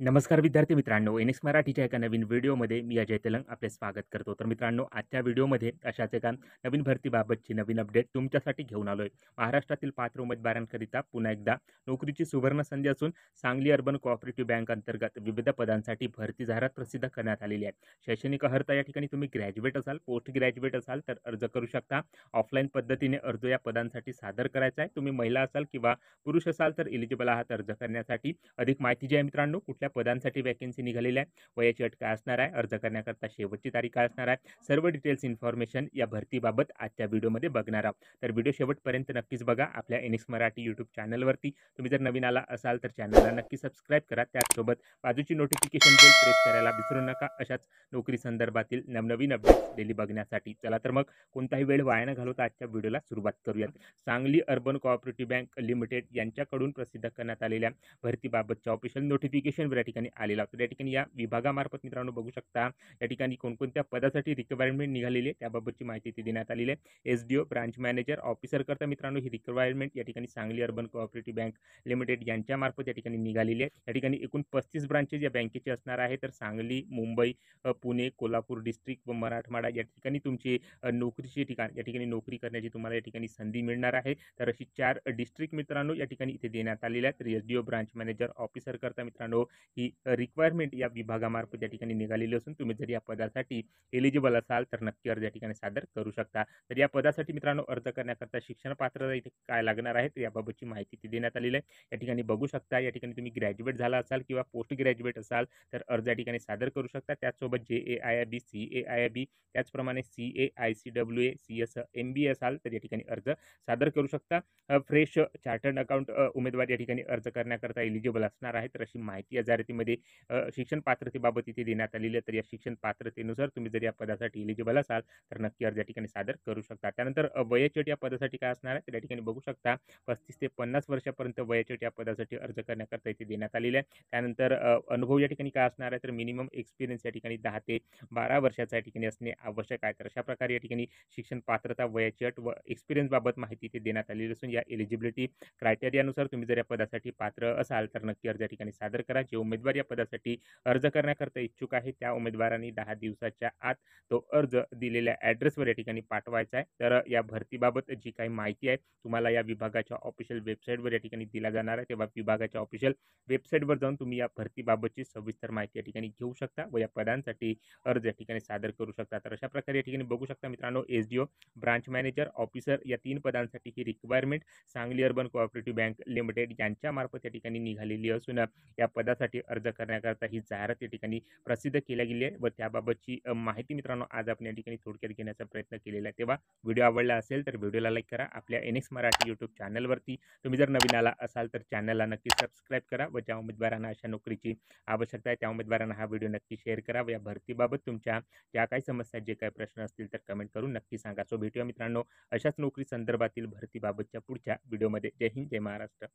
नमस्कार विद्यार्थी मित्रांनो, एन-एक्स मराठीच्या एका नवीन व्हिडिओमध्ये मी अजय तेलंग आपले स्वागत करतो. तर मित्रांनो, आजच्या व्हिडिओमध्ये अशाच एका नवीन भरतीबाबतची नवीन अपडेट तुमच्यासाठी घेऊन आलोय. महाराष्ट्रातील पात्र उमेदवारांकरिता पुन्हा एकदा नोकरीची सुवर्ण संधी असून सांगली अर्बन कोऑपरेटिव्ह बँक अंतर्गत विविध पदांसाठी भरती जाहिरात प्रसिद्ध करण्यात आलेली आहे. शैक्षणिक अर्हता या ठिकाणी तुम्ही ग्रॅज्युएट असाल, पोस्ट ग्रॅज्युएट असाल तर अर्ज करू शकता. ऑफलाईन पद्धतीने अर्ज या पदांसाठी सादर करायचा आहे. तुम्ही महिला असाल किंवा पुरुष असाल तर एलिजिबल आहात अर्ज करण्यासाठी. अधिक माहिती जी आहे मित्रांनो, कुठल्या पदांसाठी वॅकन्सी निघालेली आहे, वयाची अट काय असणार आहे, अर्ज करण्याकरता शेवटची तारीख काय असणार आहे, सर्व डिटेल्स इन्फॉर्मेशन या भरतीबाबत आजच्या व्हिडिओमध्ये बघणार आहोत. तर व्हिडिओ शेवटपर्यंत नक्कीच बघा. आपल्या एन-एक्स मराठी यूट्यूब चॅनलवरती तुम्ही जर नवीन आला असाल तर चॅनलला नक्की सबस्क्राईब करा. त्याचसोबत बाजूची नोटिफिकेशन बेल प्रेस करायला विसरू नका, अशाच नोकरी संदर्भातील नवनवीन अपडेट्स डेली बघण्यासाठी. चला तर मग कोणताही वेळ वाया न घालवता आजच्या व्हिडिओला सुरुवात करूयात. Sangli urban cooperative bank limited यांच्याकडून प्रसिद्ध करण्यात आलेल्या भरतीबाबतच्या ऑफिशियल नोटिफिकेशन या ठिकाणी आलेला होता. त्या ठिकाणी या विभागामार्फत मित्रांनो बघू शकता या ठिकाणी कोणकोणत्या पदासाठी रिक्वायरमेंट निघालेली आहे त्याबाबतची माहिती ती देण्यात आलेली आहे. एसडीओ, ब्रांच मॅनेजर, ऑफिसर करता मित्रांनो ही रिक्वायरमेंट या ठिकाणी Sangli urban cooperative bank limited यांच्यामार्फत या ठिकाणी निघालेली आहे. या ठिकाणी एकूण 35 ब्रांचेस या बँकेचे असणार आहे. तर सांगली, मुंबई, पुणे, कोल्हापूर डिस्ट्रिक्ट व मराठवाडा या ठिकाणी तुमची नोकरीची ठिकाण या ठिकाणी नोकरी करण्याची तुम्हाला या ठिकाणी संधी मिळणार आहे. तर अशी 4 डिस्ट्रिक्ट मित्रांनो या ठिकाणी इथे देण्यात आलेल्या आहेत. तर एसडीओ, ब्रांच मॅनेजर, ऑफिसर करता मित्रांनो ही रिक्वायरमेंट या विभागामार्फत या ठिकाणी निघालेली असून तुम्ही जर या पदासाठी एलिजिबल असाल तर नक्की अर्ज या ठिकाणी सादर करू शकता. तर या पदासाठी मित्रांनो अर्ज करण्याकरता शिक्षण पात्रता इथे काय लागणार आहे तर याबाबतची माहिती ती देण्यात आलेली आहे. या ठिकाणी बघू शकता या ठिकाणी तुम्ही ग्रॅज्युएट झाला असाल किंवा पोस्ट ग्रॅज्युएट असाल तर अर्ज या ठिकाणी सादर करू शकता. त्याचसोबत JAIIB, CAIIB त्याचप्रमाणे CA, ICWA, CS, MBA असाल तर या ठिकाणी अर्ज सादर करू शकता. फ्रेश चार्टर्ड अकाउंट उमेदवार या ठिकाणी अर्ज करण्याकरता एलिजिबल असणार आहे. तर अशी माहिती या जाहिरातीमध्ये शिक्षण पात्रतेबाबत इथे देण्यात आलेली आहे. तर या शिक्षण पात्रतेनुसार तुम्ही जर या पदासाठी एलिजिबल असाल तर नक्की अर्ज या ठिकाणी सादर करू शकता. त्यानंतर वयाची अट या पदासाठी काय असणार आहे तर या ठिकाणी बघू शकता 35 ते 50 वर्षापर्यंत वयाची अट या पदासाठी अर्ज करण्याकरता इथे देण्यात आलेली आहे. त्यानंतर अनुभव या ठिकाणी काय असणार आहे तर मिनिमम एक्सपिरियन्स या ठिकाणी 10 ते 12 वर्षाचा या ठिकाणी असणे आवश्यक आहे. तर अशा प्रकारे या ठिकाणी शिक्षण पात्रता, वयाची अट व एक्सपिरियन्स बाबत माहिती इथे देण्यात आलेली असून या एलिजिबिलिटी क्रायटेरियानुसार तुम्ही जर या पदासाठी पात्र असाल तर नक्की अर्ज या ठिकाणी सादर करा. जे उमेदवार या पदासाठी अर्ज करण्याकरता इच्छुक आहे त्या उमेदवारांनी 10 दिवसाच्या आत तो अर्ज दिलेल्या ॲड्रेसवर या ठिकाणी पाठवायचा आहे. तर या भरतीबाबत जी काही माहिती आहे तुम्हाला या विभागाच्या ऑफिशियल वेबसाईटवर या ठिकाणी दिला जाणार आहे. तेव्हा विभागाच्या ऑफिशियल वेबसाईटवर जाऊन तुम्ही या भरतीबाबतची सविस्तर माहिती या ठिकाणी घेऊ शकता व या पदांसाठी अर्ज या ठिकाणी सादर करू शकता. तर अशा प्रकारे या ठिकाणी बघू शकता मित्रांनो एसडीओ, ब्रांच मॅनेजर, ऑफिसर या 3 पदांसाठी ही requirement Sangli urban cooperative bank limited यांच्यामार्फत या ठिकाणी निघालेली असून या पदासाठी अर्ज करण्याकरता ही जाहिरात या ठिकाणी प्रसिद्ध केली गेली आहे व त्याबाबतची माहिती मित्रांनो आज आपण या ठिकाणी थोडक्यात घेण्याचा प्रयत्न केलेला आहे. तेव्हा व्हिडिओ आवडला असेल तर व्हिडिओला लाईक करा. आपल्या एन-एक्स मराठी यूट्यूब चॅनलवरती तुम्ही जर नवीन आला असाल तर चॅनलला नक्की सबस्क्राईब करा व ज्या उमेदवारांना अशा नोकरीची आवश्यकता आहे त्या उमेदवारांना हा व्हिडिओ नक्की शेअर करा व या भरतीबाबत तुमच्या ज्या काही समस्या, जे काही प्रश्न असतील तर कमेंट करून नक्की सांगा. सो भेटूया मित्रांनो अशाच नोकरी संदर्भातील भरतीबाबतच्या पुढच्या व्हिडिओमध्ये. जय हिंद, जय महाराष्ट्र.